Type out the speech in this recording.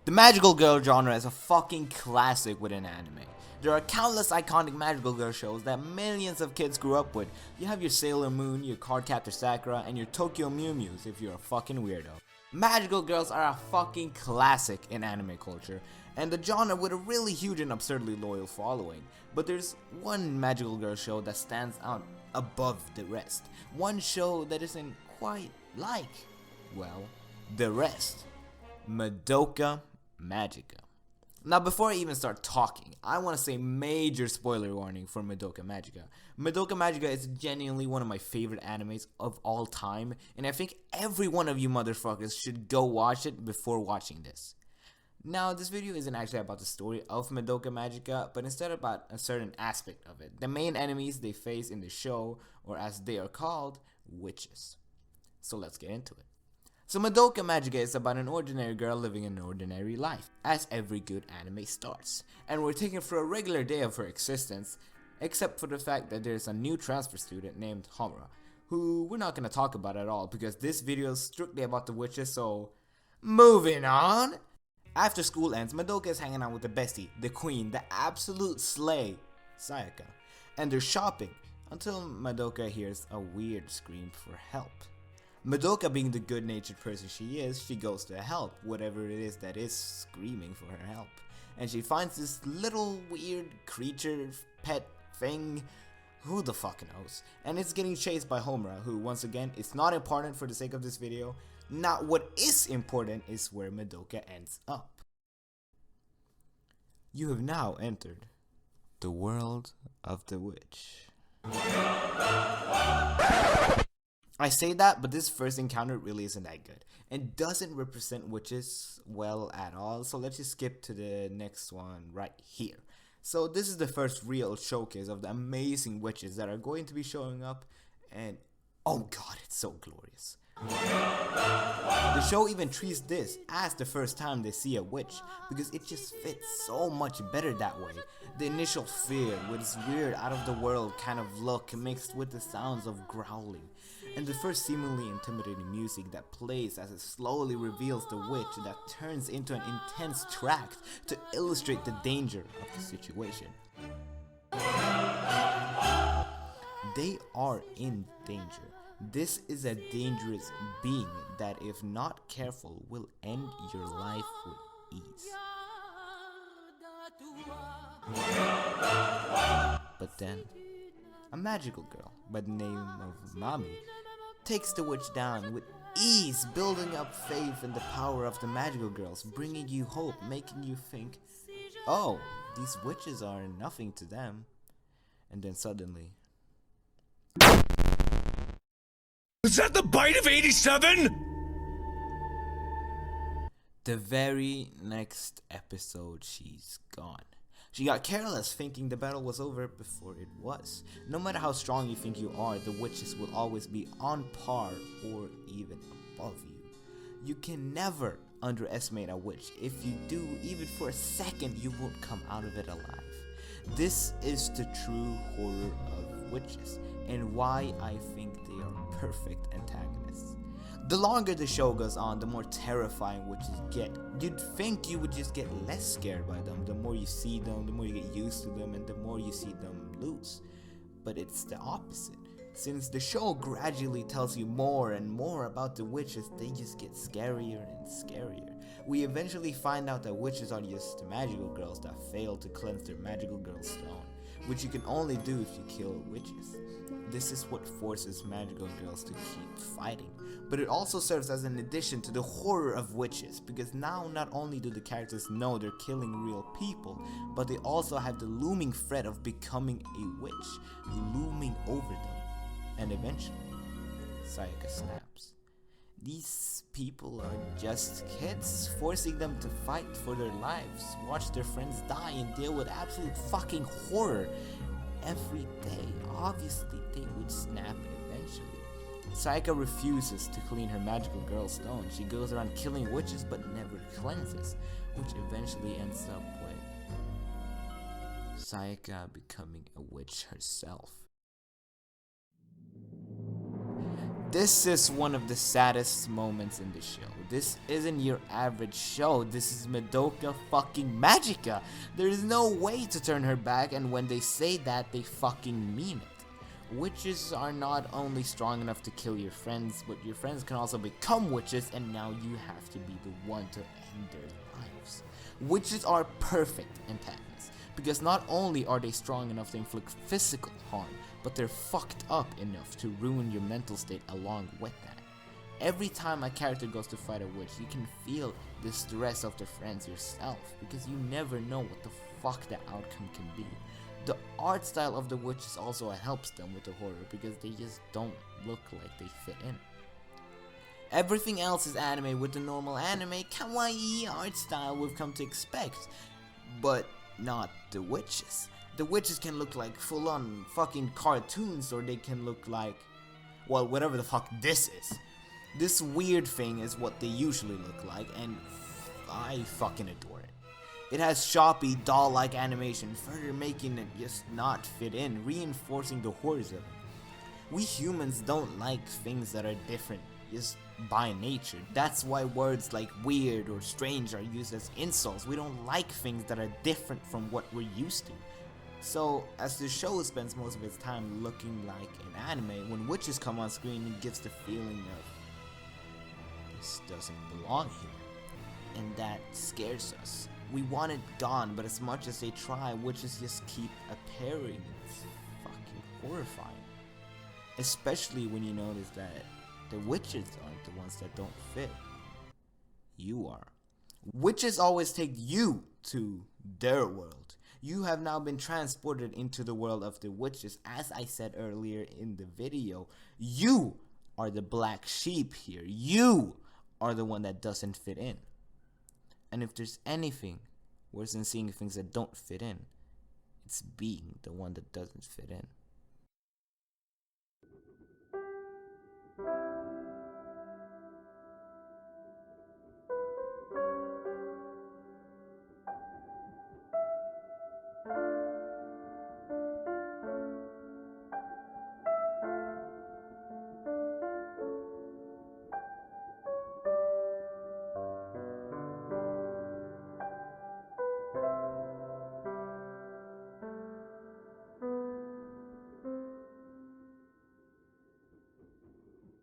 The magical girl genre is a fucking classic within anime. There are countless iconic magical girl shows that millions of kids grew up with. You have your Sailor Moon, your Cardcaptor Sakura, and your Tokyo Mew Mews if you're a fucking weirdo. Magical girls are a fucking classic in anime culture, and the genre with a really huge and absurdly loyal following. But there's one magical girl show that stands out above the rest. One show that isn't quite like, well, the rest. Madoka Magica. Now before I even start talking, I want to say major spoiler warning for Madoka Magica. Madoka Magica is genuinely one of my favorite animes of all time, and I think every one of you motherfuckers should go watch it before watching this. Now this video isn't actually about the story of Madoka Magica, but instead about a certain aspect of it. The main enemies they face in the show, or as they are called, witches. So let's get into it. So Madoka Magica is about an ordinary girl living an ordinary life, as every good anime starts. And we're taken for a regular day of her existence, except for the fact that there's a new transfer student named Homura, who we're not going to talk about at all because this video is strictly about the witches, so moving on! After school ends, Madoka is hanging out with the bestie, the queen, the absolute slay, Sayaka, and they're shopping until Madoka hears a weird scream for help. Madoka, being the good-natured person she is, she goes to help whatever it is that is screaming for her help. And she finds this little weird creature, pet thing, who the fuck knows. And it's getting chased by Homura, who once again, it's not important for the sake of this video. Not what is important is where Madoka ends up. You have now entered the world of the witch. I say that, but this first encounter really isn't that good and doesn't represent witches well at all, so let's just skip to the next one right here. So this is the first real showcase of the amazing witches that are going to be showing up, and oh god, it's so glorious. The show even treats this as the first time they see a witch because it just fits so much better that way. The initial fear with its weird out of the world kind of look mixed with the sounds of growling, and the first seemingly intimidating music that plays as it slowly reveals the witch that turns into an intense tract to illustrate the danger of the situation. They are in danger. This is a dangerous being that, if not careful, will end your life with ease. But then, a magical girl by the name of Mami takes the witch down with ease, building up faith in the power of the magical girls, bringing you hope, making you think, oh, these witches are nothing to them. And then suddenly, was that the bite of 87? The very next episode, she's gone. She got careless, thinking the battle was over before it was. No matter how strong you think you are, the witches will always be on par or even above you. You can never underestimate a witch. If you do, even for a second, you won't come out of it alive. This is the true horror of witches, and why I think they are perfect antagonists. The longer the show goes on, the more terrifying witches get. You'd think you would just get less scared by them. The more you see them, the more you get used to them, and the more you see them lose. But it's the opposite. Since the show gradually tells you more and more about the witches, they just get scarier and scarier. We eventually find out that witches are just magical girls that fail to cleanse their magical girl stone, which you can only do if you kill witches. This is what forces magical girls to keep fighting, but it also serves as an addition to the horror of witches, because now not only do the characters know they're killing real people, but they also have the looming threat of becoming a witch looming over them, and eventually, Sayaka snaps. These people are just kids, forcing them to fight for their lives, watch their friends die, and deal with absolute fucking horror every day. Obviously, they would snap eventually. Sayaka refuses to clean her magical girl stone. She goes around killing witches but never cleanses, which eventually ends up with Sayaka becoming a witch herself. This is one of the saddest moments in the show. This isn't your average show. This is Madoka fucking magica. There is no way to turn her back, and when they say that, they fucking mean it. Witches are not only strong enough to kill your friends, but your friends can also become witches, and now you have to be the one to end their lives. Witches are perfect antagonists, because not only are they strong enough to inflict physical harm, but they're fucked up enough to ruin your mental state along with that. Every time a character goes to fight a witch, you can feel the stress of the friends yourself, because you never know what the fuck the outcome can be. The art style of the witches also helps them with the horror, because they just don't look like they fit in. Everything else is anime with the normal anime kawaii art style we've come to expect, but not the witches. The witches can look like full-on fucking cartoons, or they can look like, well, whatever the fuck this is. This weird thing is what they usually look like, and I fucking adore it. It has choppy, doll-like animation, further making it just not fit in, reinforcing the horrors of it. We humans don't like things that are different, just by nature. That's why words like weird or strange are used as insults. We don't like things that are different from what we're used to. So, as the show spends most of its time looking like an anime, when witches come on screen, it gives the feeling of, this doesn't belong here. And that scares us. We want it gone, but as much as they try, witches just keep appearing. It's fucking horrifying. Especially when you notice that the witches aren't the ones that don't fit. You are. Witches always take you to their world. You have now been transported into the world of the witches. As I said earlier in the video, you are the black sheep here. You are the one that doesn't fit in. And if there's anything worse than seeing things that don't fit in, it's being the one that doesn't fit in.